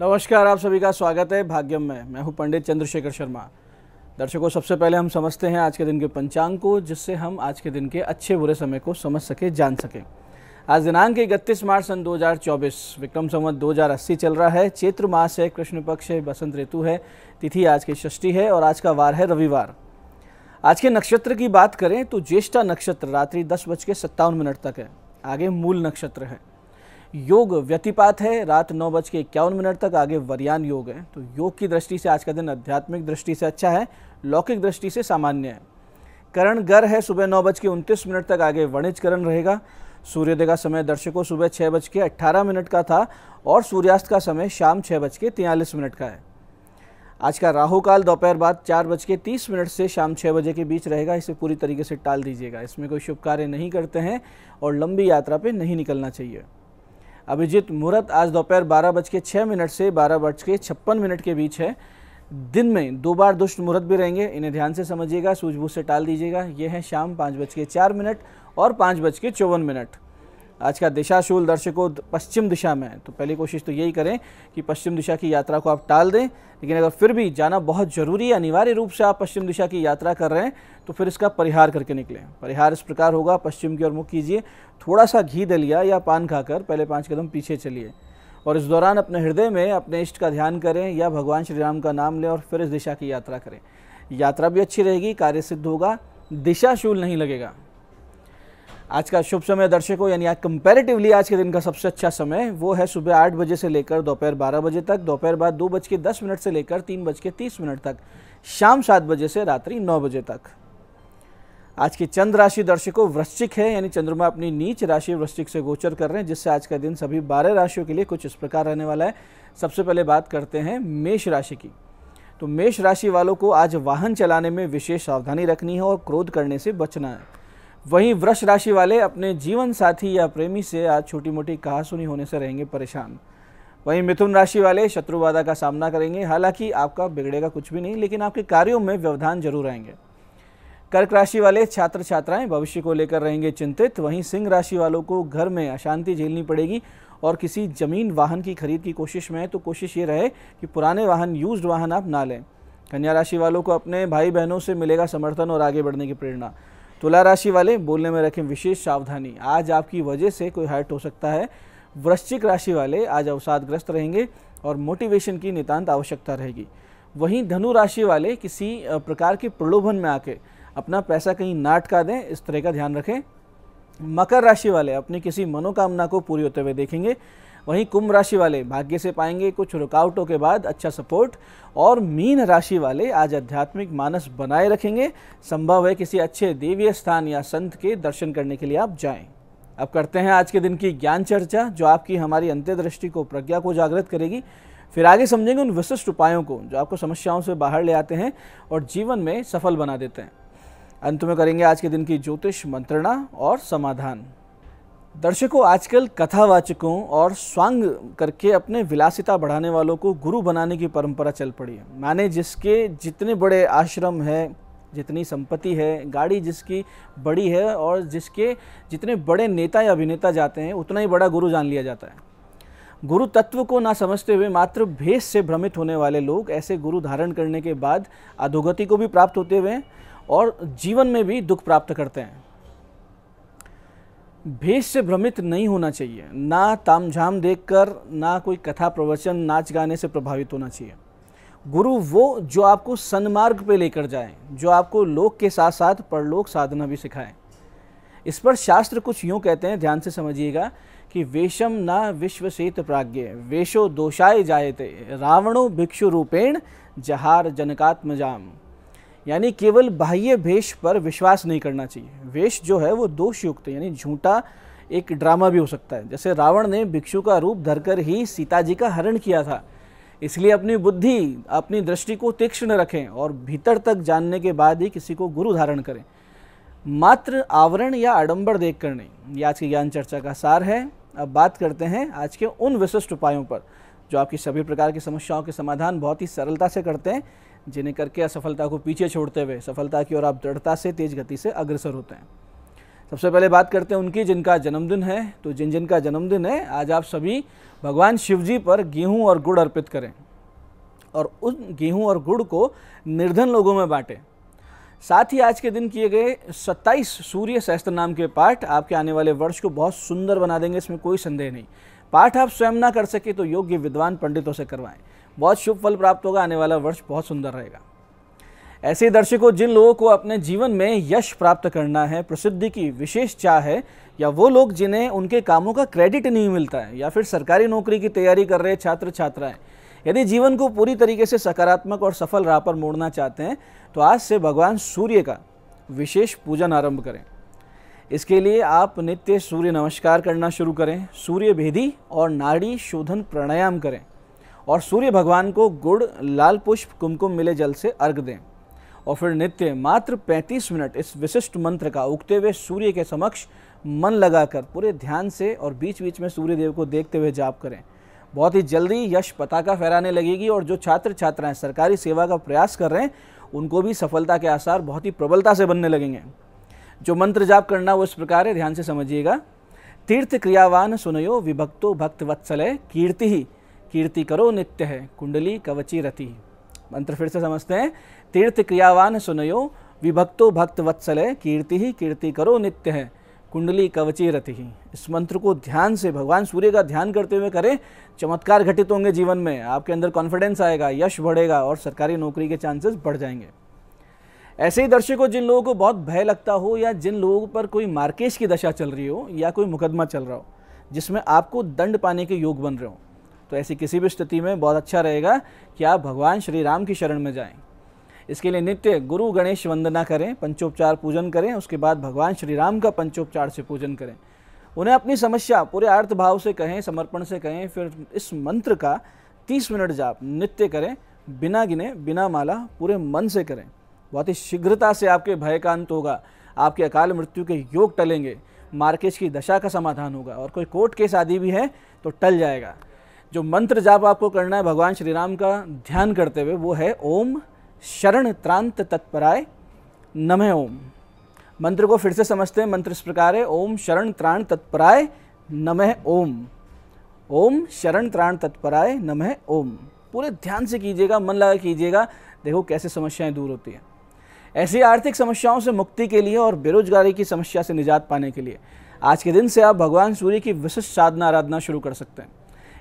नमस्कार, आप सभी का स्वागत है भाग्यम में। मैं हूं पंडित चंद्रशेखर शर्मा। दर्शकों, सबसे पहले हम समझते हैं आज के दिन के पंचांग को, जिससे हम आज के दिन के अच्छे बुरे समय को समझ सके, जान सकें। आज दिनांक 31 मार्च सन 2024, विक्रम संवत 2080 चल रहा है। चैत्र मास है, कृष्ण पक्ष है, बसंत ऋतु है। तिथि आज की षष्ठी है और आज का वार है रविवार। आज के नक्षत्र की बात करें तो ज्येष्ठा नक्षत्र रात्रि 10:57 तक है। आगे मूल नक्षत्र है। योग व्यतिपात है रात 9:51 तक। आगे वरयान योग है। तो योग की दृष्टि से आज का दिन आध्यात्मिक दृष्टि से अच्छा है, लौकिक दृष्टि से सामान्य है। करण गर है सुबह 9:29 तक। आगे वणिज करण रहेगा। सूर्योदय का समय दर्शकों सुबह 6:18 का था और सूर्यास्त का समय शाम 6:43 का है। आज का राहु काल दोपहर बाद 4:30 से शाम 6 बजे के बीच रहेगा। इसे पूरी तरीके से टाल दीजिएगा। इसमें कोई शुभ कार्य नहीं करते हैं और लंबी यात्रा पे नहीं निकलना चाहिए। अभिजीत मुहूर्त आज दोपहर 12:06 से 12:56 के बीच है। दिन में 2 बार दुष्ट मुहूर्त भी रहेंगे, इन्हें ध्यान से समझिएगा, सूझबूझ से टाल दीजिएगा। ये है शाम 5:04 और 5:54। आज का दिशाशूल दर्शकों पश्चिम दिशा में है। तो पहली कोशिश तो यही करें कि पश्चिम दिशा की यात्रा को आप टाल दें। लेकिन अगर फिर भी जाना बहुत जरूरी है, अनिवार्य रूप से आप पश्चिम दिशा की यात्रा कर रहे हैं, तो फिर इसका परिहार करके निकलें। परिहार इस प्रकार होगा, पश्चिम की ओर मुख कीजिए, थोड़ा सा घी दलिया या पान खाकर पहले 5 कदम पीछे चलिए और इस दौरान अपने हृदय में अपने इष्ट का ध्यान करें या भगवान श्री राम का नाम लें और फिर इस दिशा की यात्रा करें। यात्रा भी अच्छी रहेगी, कार्य सिद्ध होगा, दिशाशूल नहीं लगेगा। आज का शुभ समय दर्शकों, यानी आज कंपैरेटिवली आज के दिन का सबसे अच्छा समय वो है सुबह 8 बजे से लेकर दोपहर 12 बजे तक, दोपहर बाद 2:10 से लेकर 3:30 तक, शाम 7 बजे से रात्रि 9 बजे तक। आज की चंद्र राशि दर्शकों वृश्चिक है, यानी चंद्रमा अपनी नीच राशि वृश्चिक से गोचर कर रहे हैं, जिससे आज का दिन सभी 12 राशियों के लिए कुछ इस प्रकार रहने वाला है। सबसे पहले बात करते हैं मेष राशि की। तो मेष राशि वालों को आज वाहन चलाने में विशेष सावधानी रखनी है और क्रोध करने से बचना है। वहीं वृष राशि वाले अपने जीवन साथी या प्रेमी से आज छोटी मोटी कहासुनी होने से रहेंगे परेशान। वहीं मिथुन राशि वाले शत्रु बाधा का सामना करेंगे। हालांकि आपका बिगड़ेगा कुछ भी नहीं, लेकिन आपके कार्यों में व्यवधान जरूर आएंगे। कर्क राशि वाले छात्र छात्राएं भविष्य को लेकर रहेंगे चिंतित। वहीं सिंह राशि वालों को घर में अशांति झेलनी पड़ेगी और किसी जमीन वाहन की खरीद की कोशिश में है तो कोशिश ये रहे कि पुराने वाहन, यूज्ड वाहन आप ना लें। कन्या राशि वालों को अपने भाई बहनों से मिलेगा समर्थन और आगे बढ़ने की प्रेरणा। तुला राशि वाले बोलने में रखें विशेष सावधानी, आज आपकी वजह से कोई हर्ट हो सकता है। वृश्चिक राशि वाले आज अवसादग्रस्त रहेंगे और मोटिवेशन की नितांत आवश्यकता रहेगी। वहीं धनु राशि वाले किसी प्रकार के प्रलोभन में आके अपना पैसा कहीं ना अटका दें, इस तरह का ध्यान रखें। मकर राशि वाले अपनी किसी मनोकामना को पूरी होते हुए देखेंगे। वहीं कुंभ राशि वाले भाग्य से पाएंगे कुछ रुकावटों के बाद अच्छा सपोर्ट। और मीन राशि वाले आज आध्यात्मिक मानस बनाए रखेंगे। संभव है किसी अच्छे देवीय स्थान या संत के दर्शन करने के लिए आप जाएं। अब करते हैं आज के दिन की ज्ञान चर्चा, जो आपकी हमारी अंत्यदृष्टि को, प्रज्ञा को जागृत करेगी। फिर आगे समझेंगे उन विशिष्ट उपायों को जो आपको समस्याओं से बाहर ले आते हैं और जीवन में सफल बना देते हैं। अंत में करेंगे आज के दिन की ज्योतिष मंत्रणा और समाधान। दर्शकों, आजकल कथावाचकों और स्वांग करके अपने विलासिता बढ़ाने वालों को गुरु बनाने की परंपरा चल पड़ी है। माने जिसके जितने बड़े आश्रम है, जितनी संपत्ति है, गाड़ी जिसकी बड़ी है और जिसके जितने बड़े नेता या अभिनेता जाते हैं, उतना ही बड़ा गुरु जान लिया जाता है। गुरु तत्व को ना समझते हुए मात्र भेष से भ्रमित होने वाले लोग ऐसे गुरु धारण करने के बाद अधोगति को भी प्राप्त होते हुए और जीवन में भी दुख प्राप्त करते हैं। भेष से भ्रमित नहीं होना चाहिए, ना तामझाम देखकर, ना कोई कथा प्रवचन, नाच गाने से प्रभावित होना चाहिए। गुरु वो जो आपको सन्मार्ग पे लेकर जाए, जो आपको लोक के साथ साथ परलोक साधना भी सिखाए। इस पर शास्त्र कुछ यूँ कहते हैं, ध्यान से समझिएगा कि वेशम ना विश्वसेत प्राज्ञ वेशो दोषाय जायते रावणो भिक्षु रूपेण जहार जनकात्मजाम। यानी केवल बाह्य वेश पर विश्वास नहीं करना चाहिए। वेश जो है वो दोष युक्त है, यानी झूठा एक ड्रामा भी हो सकता है। जैसे रावण ने भिक्षु का रूप धरकर ही सीता जी का हरण किया था। इसलिए अपनी बुद्धि, अपनी दृष्टि को तीक्ष्ण रखें और भीतर तक जानने के बाद ही किसी को गुरु धारण करें, मात्र आवरण या आडंबर देख कर नहीं। ये आज की ज्ञान चर्चा का सार है। अब बात करते हैं आज के उन विशिष्ट उपायों पर जो आपकी सभी प्रकार की समस्याओं के समाधान बहुत ही सरलता से करते हैं, जिन्हें करके असफलता को पीछे छोड़ते हुए सफलता की ओर आप दृढ़ता से, तेज गति से अग्रसर होते हैं। सबसे पहले बात करते हैं उनकी जिनका जन्मदिन है। तो जिनका जन्मदिन है, आज आप सभी भगवान शिव जी पर गेहूं और गुड़ अर्पित करें और उन गेहूं और गुड़ को निर्धन लोगों में बांटें। साथ ही आज के दिन किए गए 27 सूर्य सहस्त्र नाम के पाठ आपके आने वाले वर्ष को बहुत सुंदर बना देंगे, इसमें कोई संदेह नहीं। पाठ आप स्वयं ना कर सके तो योग्य विद्वान पंडितों से करवाएं, बहुत शुभ फल प्राप्त होगा। आने वाला वर्ष बहुत सुंदर रहेगा। ऐसे दर्शकों, जिन लोगों को अपने जीवन में यश प्राप्त करना है, प्रसिद्धि की विशेष चाह है, या वो लोग जिन्हें उनके कामों का क्रेडिट नहीं मिलता है, या फिर सरकारी नौकरी की तैयारी कर रहे छात्र छात्राएं, यदि जीवन को पूरी तरीके से सकारात्मक और सफल राह पर मोड़ना चाहते हैं तो आज से भगवान सूर्य का विशेष पूजन आरंभ करें। इसके लिए आप नित्य सूर्य नमस्कार करना शुरू करें, सूर्य भेदी और नाड़ी शोधन प्राणायाम करें और सूर्य भगवान को गुड़, लाल पुष्प, कुमकुम मिले जल से अर्घ दें और फिर नित्य मात्र 35 मिनट इस विशिष्ट मंत्र का उगते हुए सूर्य के समक्ष मन लगाकर पूरे ध्यान से और बीच बीच में सूर्य देव को देखते हुए जाप करें। बहुत ही जल्दी यश पताका फहराने लगेगी और जो छात्र छात्राएं सरकारी सेवा का प्रयास कर रहे हैं उनको भी सफलता के आसार बहुत ही प्रबलता से बनने लगेंगे। जो मंत्र जाप करना वो इस प्रकार है, ध्यान से समझिएगा। तीर्थ क्रियावान सुनयो विभक्तो भक्त वत्सलय, कीर्ति ही कीर्ति करो नित्य है, कुंडली कवची रति। मंत्र फिर से समझते हैं। तीर्थ क्रियावान सुनयो विभक्तो भक्त वत्सलय, कीर्ति ही कीर्ति करो नित्य है, कुंडली कवची रति। इस मंत्र को ध्यान से भगवान सूर्य का ध्यान करते हुए करें, चमत्कार घटित होंगे जीवन में। आपके अंदर कॉन्फिडेंस आएगा, यश बढ़ेगा और सरकारी नौकरी के चांसेस बढ़ जाएंगे। ऐसे ही दर्शकों, जिन लोगों को बहुत भय लगता हो या जिन लोगों पर कोई मार्केश की दशा चल रही हो या कोई मुकदमा चल रहा हो जिसमें आपको दंड पाने के योग बन रहे हो, तो ऐसी किसी भी स्थिति में बहुत अच्छा रहेगा कि आप भगवान श्री राम की शरण में जाएं। इसके लिए नित्य गुरु गणेश वंदना करें, पंचोपचार पूजन करें, उसके बाद भगवान श्री राम का पंचोपचार से पूजन करें। उन्हें अपनी समस्या पूरे अर्थ भाव से कहें, समर्पण से कहें। फिर इस मंत्र का 30 मिनट जाप नित्य करें, बिना गिने बिना माला पूरे मन से करें। बहुत ही शीघ्रता से आपके भय का अंत होगा, आपके अकाल मृत्यु के योग टलेंगे, मार्केश की दशा का समाधान होगा और कोई कोर्ट केस आदि भी है तो टल जाएगा। जो मंत्र जाप आपको करना है भगवान श्री राम का ध्यान करते हुए वो है ओम शरण त्रांत तत्पराय नमः ओम। मंत्र को फिर से समझते हैं। मंत्र इस प्रकार है, ओम शरण त्राण तत्पराय नमः ओम। ओम शरण त्राण तत्पराय नमः ओम। पूरे ध्यान से कीजिएगा, मन लगा कीजिएगा, देखो कैसे समस्याएं दूर होती हैं। ऐसी आर्थिक समस्याओं से मुक्ति के लिए और बेरोजगारी की समस्या से निजात पाने के लिए आज के दिन से आप भगवान सूर्य की विशिष्ट साधना आराधना शुरू कर सकते हैं।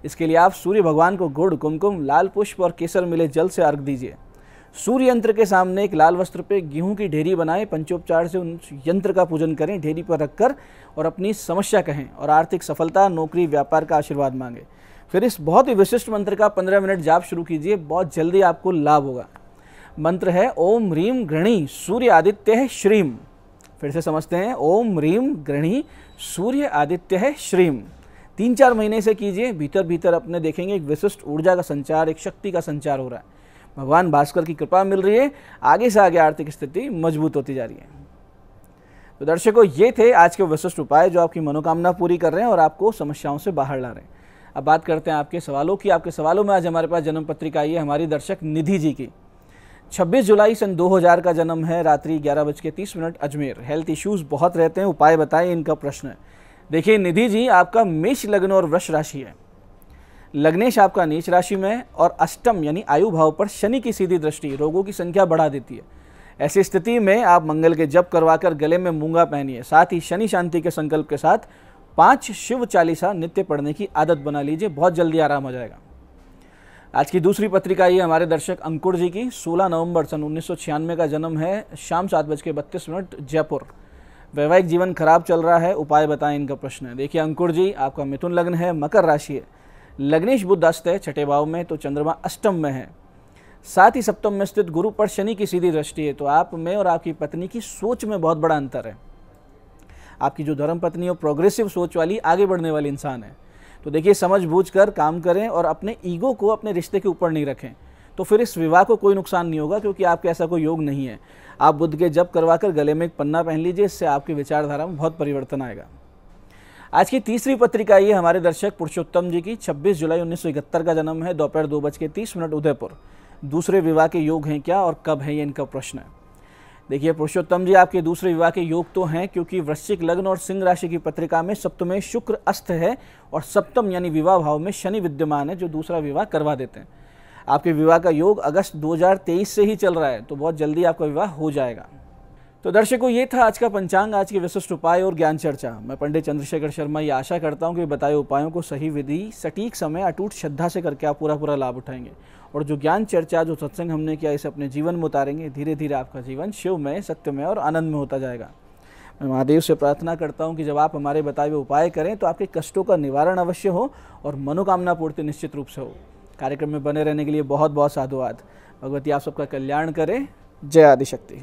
इसके लिए आप सूर्य भगवान को गुड़, कुमकुम, लाल पुष्प और केसर मिले जल से अर्घ दीजिए। सूर्य यंत्र के सामने एक लाल वस्त्र पे गेहूं की ढेरी बनाएं, पंचोपचार से उन यंत्र का पूजन करें, ढेरी पर रखकर और अपनी समस्या कहें और आर्थिक सफलता, नौकरी, व्यापार का आशीर्वाद मांगे। फिर इस बहुत ही विशिष्ट मंत्र का 15 मिनट जाप शुरू कीजिए, बहुत जल्दी आपको लाभ होगा। मंत्र है ओम ह्रीम गृणी सूर्य आदित्य है श्रीम। फिर से समझते हैं, ओम ह्रीम गृणी सूर्य आदित्य है श्रीम। 3-4 महीने से कीजिए, भीतर भीतर अपने देखेंगे एक विशिष्ट ऊर्जा का संचार, एक शक्ति का संचार हो रहा है। भगवान भास्कर की कृपा मिल रही है, आगे से आगे आर्थिक स्थिति मजबूत होती जा रही है। तो दर्शकों, ये थे आज के विशिष्ट उपाय जो आपकी मनोकामना पूरी कर रहे हैं और आपको समस्याओं से बाहर ला रहे हैं। अब बात करते हैं आपके सवालों की। आपके सवालों में आज हमारे पास जन्म पत्रिका आई है हमारी दर्शक निधि जी की। 26 जुलाई सन 2000 का जन्म है, रात्रि 11:30 अजमेर। हेल्थ इश्यूज बहुत रहते हैं, उपाय बताएं, इनका प्रश्न है। देखिए निधि जी, आपका मेष लग्न और वृष राशि है। लग्नेश आपका नीच राशि में है और अष्टम यानी आयु भाव पर शनि की सीधी दृष्टि रोगों की संख्या बढ़ा देती है। ऐसी स्थिति में आप मंगल के जप करवाकर गले में मूंगा पहनिए। साथ ही शनि शांति के संकल्प के साथ 5 शिव चालीसा नित्य पढ़ने की आदत बना लीजिए, बहुत जल्दी आराम हो जाएगा। आज की दूसरी पत्रिका ये हमारे दर्शक अंकुर जी की। 16 नवंबर सन 1996 का जन्म है, शाम 7:32 जयपुर। वैवाहिक जीवन खराब चल रहा है, उपाय बताएं, इनका प्रश्न है। देखिए अंकुर जी, आपका मिथुन लग्न है, मकर राशि है, लग्नेश बुध अस्त है 6ठे भाव में, तो चंद्रमा अष्टम में है। साथ ही सप्तम में स्थित गुरु पर शनि की सीधी दृष्टि है। तो आप में और आपकी पत्नी की सोच में बहुत बड़ा अंतर है। आपकी जो धर्म पत्नी है प्रोग्रेसिव सोच वाली, आगे बढ़ने वाली इंसान है। तो देखिए समझ बूझ कर काम करें और अपने ईगो को अपने रिश्ते के ऊपर नहीं रखें, तो फिर इस विवाह को कोई नुकसान नहीं होगा, क्योंकि आपके ऐसा कोई योग नहीं है। आप बुध के जप करवाकर गले में एक पन्ना पहन लीजिए, इससे आपकी विचारधारा में बहुत परिवर्तन आएगा। आज की तीसरी पत्रिका ये हमारे दर्शक पुरुषोत्तम जी की। 26 जुलाई 1971 का जन्म है, दोपहर 2:30 उदयपुर। दूसरे विवाह के योग हैं क्या और कब है, ये इनका प्रश्न है। देखिए पुरुषोत्तम जी, आपके दूसरे विवाह के योग तो हैं, क्योंकि वृश्चिक लग्न और सिंह राशि की पत्रिका में सप्तमे शुक्र अस्त है और सप्तम यानी विवाह भाव में शनि विद्यमान है, जो दूसरा विवाह करवा देते हैं। आपके विवाह का योग अगस्त 2023 से ही चल रहा है, तो बहुत जल्दी आपका विवाह हो जाएगा। तो दर्शकों, ये था आज का पंचांग, आज के विशिष्ट उपाय और ज्ञान चर्चा। मैं पंडित चंद्रशेखर शर्मा ये आशा करता हूँ कि बताए उपायों को सही विधि, सटीक समय, अटूट श्रद्धा से करके आप पूरा लाभ उठाएंगे और जो ज्ञान चर्चा, जो सत्संग हमने किया, इसे अपने जीवन में उतारेंगे। धीरे धीरे आपका जीवन शिवमय, सत्यमय और आनंद में होता जाएगा। मैं महादेव से प्रार्थना करता हूँ कि जब आप हमारे बताए हुए उपाय करें तो आपके कष्टों का निवारण अवश्य हो और मनोकामना पूर्ति निश्चित रूप से हो। कार्यक्रम में बने रहने के लिए बहुत बहुत साधुवाद। भगवती आप सबका कल्याण करे। जय आदिशक्ति।